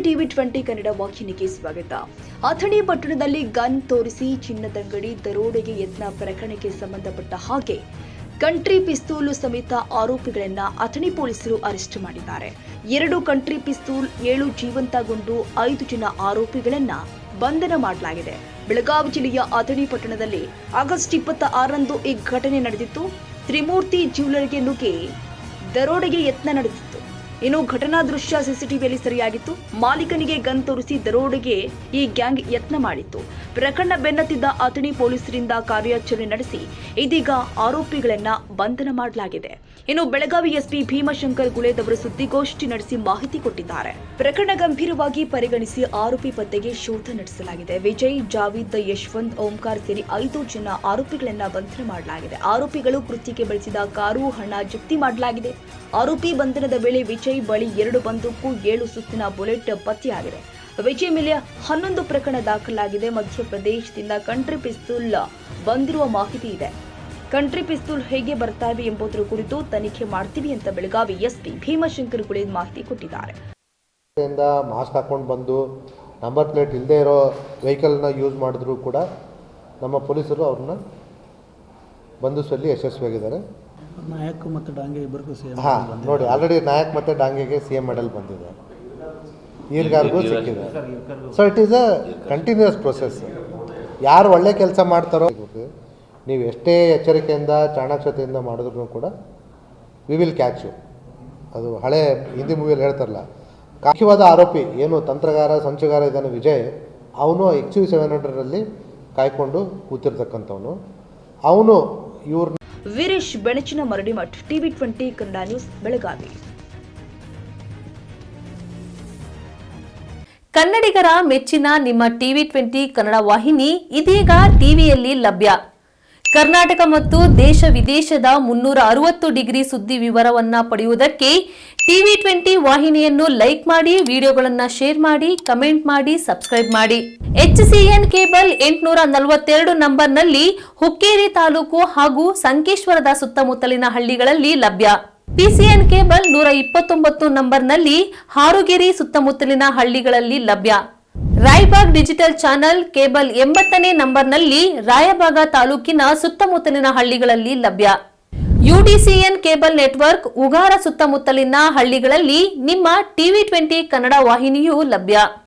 TV 20 Kannada ವಾಹಿನಿಗೆ ಸ್ವಾಗತ. ಅಥಣಿ ಪಟ್ಟಣದಲ್ಲಿ ಗನ್ ತೋರಿಸಿ ಚಿನ್ನದಂಗಡಿ ದರೋಡೆಗೆ ಯತ್ನ ಪ್ರಕರಣಕ್ಕೆ ಸಂಬಂಧಪಟ್ಟ ಹಾಗೆ ಕಂಟ್ರಿ ಪಿಸ್ತೂಲು ಸಮೇತ ಆರೋಪಿಗಳನ್ನ ಅಥಣಿ ಪೊಲೀಸರು ಅರೆಸ್ಟ್ ಮಾಡಿದ್ದಾರೆ. 2 ಕಂಟ್ರಿ ಪಿಸ್ತೂಲ್, 7 ಜೀವಂತ ಗುಂಡು, 5 ಜನ ಆರೋಪಿಗಳನ್ನ ಬಂಧನ ಮಾಡಲಾಗಿದೆ. ಬೆಳಗಾವಿ ಜಿಲ್ಲೆಯ ಅಥಣಿ ಪಟ್ಟಣದಲ್ಲಿ ಆಗಸ್ಟ್ 26ರಂದು ಈ ಘಟನೆ ನಡೆದಿತ್ತು. ತ್ರಿಮೂರ್ತಿ ಜ್ಯುವೆಲರಿಗೆ ನುಗ್ಗಿ ದರೋಡೆಗೆ ಯತ್ನ ನಡೆದಿತ್ತು. ಇನ್ನು ಘಟನಾ ದೃಶ್ಯ ಸಿಸಿಟಿವಿಯಲ್ಲಿ ಸೆರೆಯಾಗಿತ್ತು. ಮಾಲೀಕನಿಗೆ ಗನ್ ತೋರಿಸಿ ದರೋಡೆಗೆ ಈ ಗ್ಯಾಂಗ್ ಯತ್ನ ಮಾಡಿತ್ತು. ಪ್ರಕರಣ ಬೆನ್ನತ್ತಿದ್ದ ಅಥಣಿ ಪೊಲೀಸರಿಂದ ಕಾರ್ಯಾಚರಣೆ ನಡೆಸಿ ಇದೀಗ ಆರೋಪಿಗಳನ್ನ ಬಂಧನ ಮಾಡಲಾಗಿದೆ. ಇನ್ನು ಬೆಳಗಾವಿ ಎಸ್ಪಿ ಭೀಮಶಂಕರ್ ಗುಳೇದ್ ಅವರು ಸುದ್ದಿಗೋಷ್ಠಿ ನಡೆಸಿ ಮಾಹಿತಿ ಕೊಟ್ಟಿದ್ದಾರೆ. ಪ್ರಕರಣ ಗಂಭೀರವಾಗಿ ಪರಿಗಣಿಸಿ ಆರೋಪಿ ಪತ್ತೆಗೆ ಶೋಧ ನಡೆಸಲಾಗಿದೆ. ವಿಜಯ್, ಜಾವೀದ್, ಯಶವಂತ್, ಓಂಕಾರ್ ಸೇರಿ 5 ಜನ ಆರೋಪಿಗಳನ್ನ ಬಂಧನ ಮಾಡಲಾಗಿದೆ. ಆರೋಪಿಗಳು ಕೃತ್ಯಕ್ಕೆ ಬಳಸಿದ ಕಾರು, ಹಣ ಜಪ್ತಿ ಮಾಡಲಾಗಿದೆ. ಆರೋಪಿ ಬಂಧನದ ವೇಳೆ ವಿಜಯ್ ಬಳಿ 2 ಬಂದೂಕು, 7 ಸುತ್ತಿನ ಬುಲೆಟ್ ಪತ್ತೆಯಾಗಿದೆ. ವಿಜಯ್ ಮೇಲೆ 11 ಪ್ರಕರಣ ದಾಖಲಾಗಿದೆ. ಮಧ್ಯಪ್ರದೇಶದಿಂದ ಕಂಟ್ರಿ ಪಿಸ್ತೂಲ್ ಬಂದಿರುವ ಮಾಹಿತಿ ಇದೆ. ಕಂಟ್ರಿ ಪಿಸ್ತೂಲ್ ಹೇಗೆ ಬರ್ತಾವೆ ಎಂಬುದರ ಕುರಿತು ತನಿಖೆ ಮಾಡ್ತೀವಿ ಅಂತ ಬೆಳಗಾವಿ ಎಸ್ಪಿ ಭೀಮಶಂಕರ್ ಗುಳೇದ್ ಮಾಹಿತಿ ಕೊಟ್ಟಿದ್ದಾರೆ. ಮಾಸ್ಕ್ ಹಾಕೊಂಡು ಬಂದು ನಂಬರ್ ಪ್ಲೇಟ್ ಇಲ್ಲದೆ ಇರೋ ವೆಹಿಕಲ್ನ ಯೂಸ್ ಮಾಡಿದ್ರು ಕೂಡ ನಮ್ಮ ಪೊಲೀಸರು ಅವ್ರನ್ನ ಬಂಧಿಸುವಲ್ಲಿ ಯಶಸ್ವಿಯಾಗಿದ್ದಾರೆ. ನಾಯಕ್ ಮತ್ತು ಡಾಂಗೆ ಇಬ್ಬರಿಗೂ ಸೇಮ್. ನೋಡಿ, ಆಲ್ರೆಡಿ ನಾಯಕ್ ಮತ್ತು ಡಾಂಗೆಗೆ CM ಮೆಡಲ್ ಬಂದಿದೆ, ಈರ್ಗಾರ್ಗೂ ಸಿಕ್ಕಿದೆ. So it is a continuous process. ಯಾರು ಒಳ್ಳೆ ಕೆಲಸ ಮಾಡ್ತಾರೋ, ನೀವು ಎಷ್ಟೇ ಎಚ್ಚರಿಕೆಯಿಂದ ಚಾಣಾಕ್ಷತೆಯಿಂದ ಮಾಡಿದ್ರು ಕೂಡ ವಿ ವಿಲ್ ಕ್ಯಾಚ್ ಯು. ಅದು ಹಳೆ ಹಿಂದಿ ಮೂವಿಯಲ್ಲಿ ಹೇಳ್ತಾರಲ್ಲ, ಮುಖ್ಯವಾದ ಆರೋಪಿ ಏನು ತಂತ್ರಗಾರ, ಸಂಚುಗಾರ ಇದ್ದಾನೆ ವಿಜಯ್, ಅವನು XUV 700ರಲ್ಲಿ ಕಾಯ್ಕೊಂಡು ಕೂತಿರ್ತಕ್ಕಂಥವನು. ಅವನು ಇವ್ರನ್ನ ವೀರೇಶ್ ಬೆಣಚಿನ ಮರಡಿಮಠ್, ಟಿವಿ 20 ಕನ್ನಡ ನ್ಯೂಸ್, ಬೆಳಗಾವಿ. ಕನ್ನಡಿಗರ ಮೆಚ್ಚಿನ ನಿಮ್ಮ ಟಿವಿ 20 ಕನ್ನಡ ವಾಹಿನಿ ಇದೀಗ ಟಿವಿಯಲ್ಲಿ ಲಭ್ಯ. ಕರ್ನಾಟಕ ಮತ್ತು ದೇಶ ವಿದೇಶದ 360 ಡಿಗ್ರಿ ಸುದ್ದಿ ವಿವರವನ್ನ ಪಡೆಯುವುದಕ್ಕೆ ಟಿವಿ 20 ವಾಹಿನಿಯನ್ನು ಲೈಕ್ ಮಾಡಿ, ವಿಡಿಯೋಗಳನ್ನು ಶೇರ್ ಮಾಡಿ, ಕಮೆಂಟ್ ಮಾಡಿ, ಸಬ್ಸ್ಕ್ರೈಬ್ ಮಾಡಿ. HCN ಕೇಬಲ್ 842 ನಂಬರ್ನಲ್ಲಿ ಹುಕ್ಕೇರಿ ತಾಲೂಕು ಹಾಗೂ ಸಂಕೇಶ್ವರದ ಸುತ್ತಮುತ್ತಲಿನ ಹಳ್ಳಿಗಳಲ್ಲಿ ಲಭ್ಯ. PCN ಕೇಬಲ್ 129 ನಂಬರ್ನಲ್ಲಿ ಹಾರುಗೆರೆ ಸುತ್ತಮುತ್ತಲಿನ ಹಳ್ಳಿಗಳಲ್ಲಿ ಲಭ್ಯ. ರಾಯಬಾಗ್ ಡಿಜಿಟಲ್ ಚಾನೆಲ್ ಕೇಬಲ್ 80ನೇ ನಂಬರ್ನಲ್ಲಿ ರಾಯಬಾಗ ತಾಲೂಕಿನ ಸುತ್ತಮುತ್ತಲಿನ ಹಳ್ಳಿಗಳಲ್ಲಿ ಲಭ್ಯ. UDCN ಕೇಬಲ್ ನೆಟ್ವರ್ಕ್ ಉಗಾರ ಸುತ್ತಮುತ್ತಲಿನ ಹಳ್ಳಿಗಳಲ್ಲಿ ನಿಮ್ಮ ಟಿವಿ 20 ಕನ್ನಡ ವಾಹಿನಿಯೂ ಲಭ್ಯ.